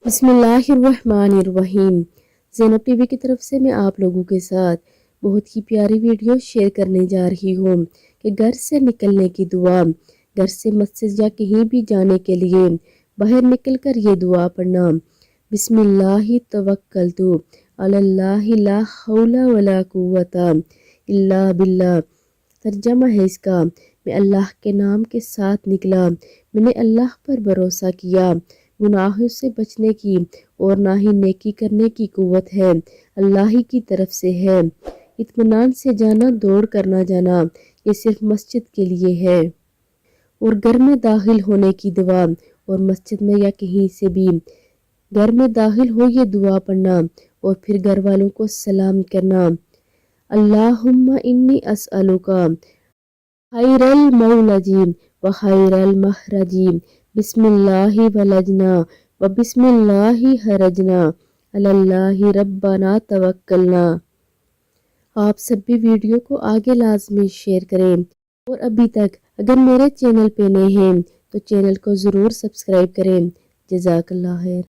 बिस्मिल्लाहिर्रहमानिर्रहीम। ज़ैनब टीवी की तरफ से मैं आप लोगों के साथ बहुत ही प्यारी वीडियो शेयर करने जा रही हूँ कि घर से निकलने की दुआ। घर से मस्जिद या कहीं भी जाने के लिए बाहर निकल कर ये दुआ पढ़ना। बिस्मिल्लाहि तवक्कलतु अलल्लाहि ला हौला वला कुव्वता इल्ला बिल्लाह। तर्जमा है इसका, मैं अल्लाह के नाम के साथ निकला, मैंने अल्लाह पर भरोसा किया, गुनाहों से बचने की और ना ही नेकी करने की कुव्वत है अल्लाह ही की तरफ से है। इत्मीनान से जाना, दौड़ करना जाना, ये सिर्फ मस्जिद के लिए है। और घर में दाखिल होने की दुआ, और मस्जिद में या कहीं से भी घर में दाखिल हो ये दुआ पढ़ना और फिर घर वालों को सलाम करना। अल्लाहुम्मा इन्नी अस्अलुका खैरल मौलजी व खैरल महरजी बिस्मिल्लाहि वलजना व बिस्मिल्लाहि हरजना अल्लाहि रब्बना तवक्कलना। आप सब भी वीडियो को आगे लाजमी शेयर करें, और अभी तक अगर मेरे चैनल पे नए हैं तो चैनल को ज़रूर सब्सक्राइब करें। जज़ाकल्लाह खैर।